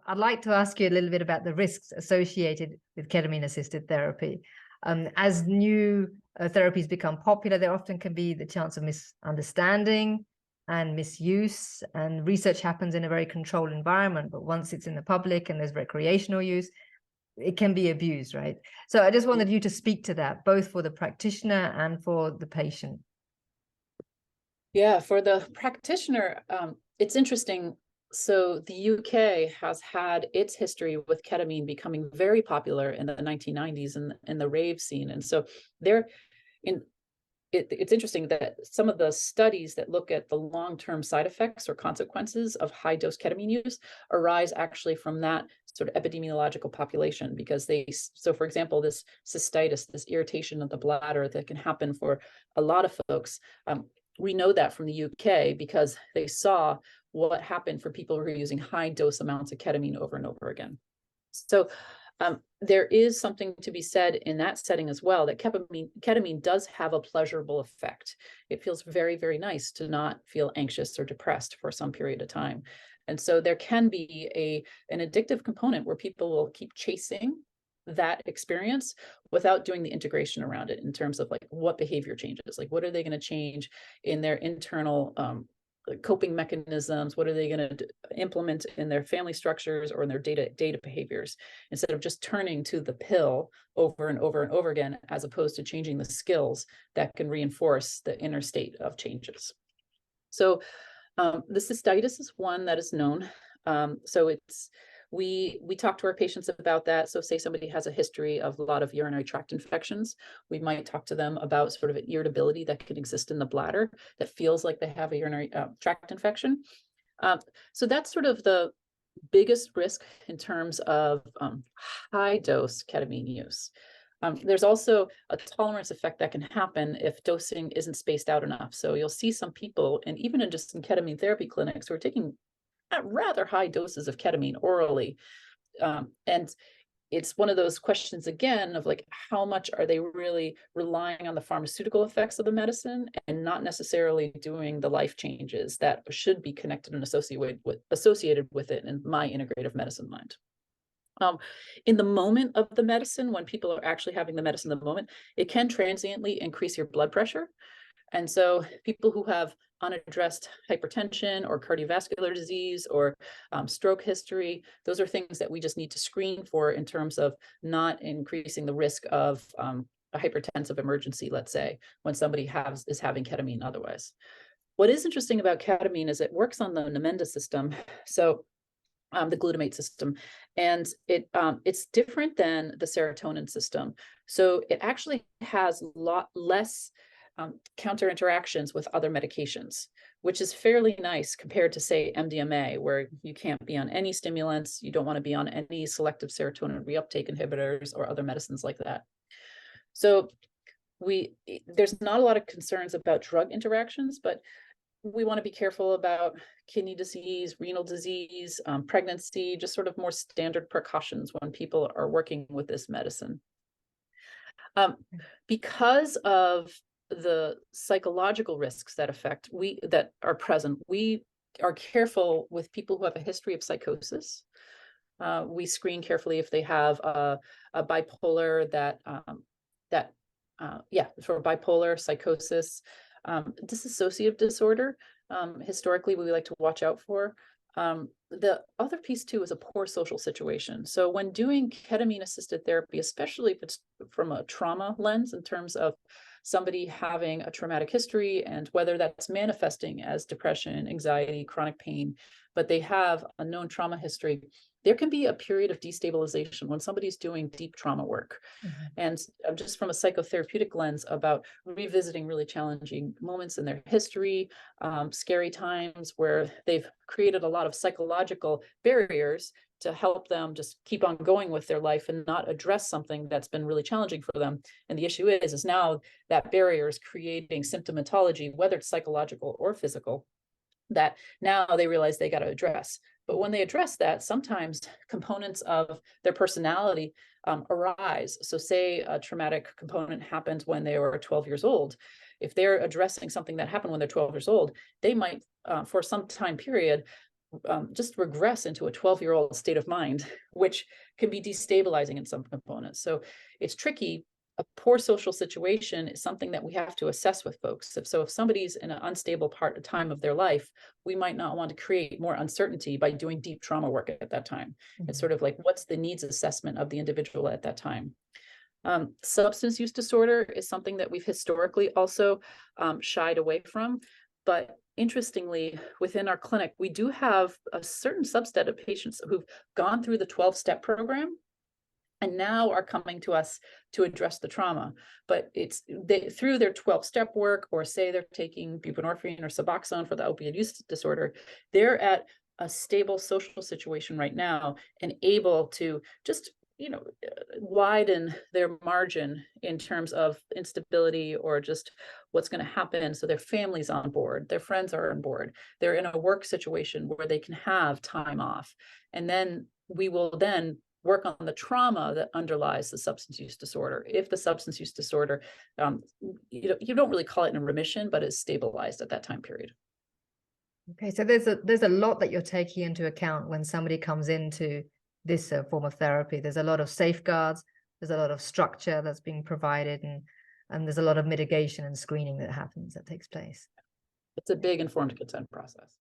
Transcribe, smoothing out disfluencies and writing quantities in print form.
I'd like to ask you a little bit about the risks associated with ketamine-assisted therapy. As new therapies become popular, there often can be the chance of misunderstanding and misuse, and research happens in a very controlled environment, but once it's in the public and there's recreational use, it can be abused, right? So I just wanted you to speak to that, both for the practitioner and for the patient. Yeah, for the practitioner, it's interesting. So the UK has had its history with ketamine becoming very popular in the 1990s in the rave scene. And so it's interesting that some of the studies that look at the long-term side effects or consequences of high-dose ketamine use arise actually from that sort of epidemiological population, because so for example, this cystitis, this irritation of the bladder that can happen for a lot of folks, we know that from the UK because they saw what happened for people who are using high dose amounts of ketamine over and over again. So there is something to be said in that setting as well, that ketamine does have a pleasurable effect. It feels very, very nice to not feel anxious or depressed for some period of time. And so there can be an addictive component where people will keep chasing that experience without doing the integration around it in terms of like what behavior changes, like what are they going to change in their internal coping mechanisms, what are they going to implement in their family structures or in their data behaviors, instead of just turning to the pill over and over and over again, as opposed to changing the skills that can reinforce the inner state of changes. So the cystitis is one that is known. So we talk to our patients about that. So say somebody has a history of a lot of urinary tract infections, we might talk to them about sort of an irritability that can exist in the bladder that feels like they have a urinary tract infection. So that's sort of the biggest risk in terms of high dose ketamine use. There's also a tolerance effect that can happen if dosing isn't spaced out enough. So you'll see some people, and even in ketamine therapy clinics, who are taking rather high doses of ketamine orally. And it's one of those questions again of like, how much are they really relying on the pharmaceutical effects of the medicine and not necessarily doing the life changes that should be connected and associated with it in my integrative medicine mind. In the moment of the medicine, when people are actually having the medicine in the moment, it can transiently increase your blood pressure. And so people who have unaddressed hypertension or cardiovascular disease or stroke history, those are things that we just need to screen for in terms of not increasing the risk of a hypertensive emergency, let's say, when somebody is having ketamine otherwise. What is interesting about ketamine is it works on the Namenda system, so the glutamate system, and it's different than the serotonin system. So it actually has a lot less counter interactions with other medications, which is fairly nice compared to, say, MDMA, where you can't be on any stimulants, you don't want to be on any selective serotonin reuptake inhibitors or other medicines like that. So there's not a lot of concerns about drug interactions, but we want to be careful about kidney disease, renal disease, pregnancy, just sort of more standard precautions when people are working with this medicine. Because of the psychological risks that are present, we are careful with people who have a history of psychosis. We screen carefully if they have a bipolar for bipolar psychosis, dissociative disorder. Historically, we like to watch out for. The other piece too is a poor social situation. So when doing ketamine-assisted therapy, especially if it's from a trauma lens in terms of somebody having a traumatic history and whether that's manifesting as depression, anxiety, chronic pain, but they have a known trauma history, there can be a period of destabilization when somebody's doing deep trauma work. Mm-hmm. And just from a psychotherapeutic lens about revisiting really challenging moments in their history, scary times where they've created a lot of psychological barriers to help them just keep on going with their life and not address something that's been really challenging for them. And the issue is now that barrier is creating symptomatology, whether it's psychological or physical, that now they realize they got to address. But when they address that, sometimes components of their personality arise. So say a traumatic component happened when they were 12 years old. If they're addressing something that happened when they're 12 years old, they might, for some time period, just regress into a 12-year-old state of mind, which can be destabilizing in some components. So it's tricky. A poor social situation is something that we have to assess with folks. If somebody's in an unstable time of their life, we might not want to create more uncertainty by doing deep trauma work at that time. It's sort of like, what's the needs assessment of the individual at that time? Substance use disorder is something that we've historically also shied away from. But interestingly, within our clinic, we do have a certain subset of patients who've gone through the 12-step program and now are coming to us to address the trauma. But it's through their 12-step work, or say they're taking buprenorphine or Suboxone for the opioid use disorder, they're at a stable social situation right now and able to just widen their margin in terms of instability or just what's going to happen. So their family's on board, their friends are on board, they're in a work situation where they can have time off. And then we will then work on the trauma that underlies the substance use disorder. If the substance use disorder, you don't really call it in remission, but it's stabilized at that time period. Okay, so there's a lot that you're taking into account when somebody comes into this form of therapy. There's a lot of safeguards, there's a lot of structure that's being provided, and there's a lot of mitigation and screening that takes place. It's a big informed consent process.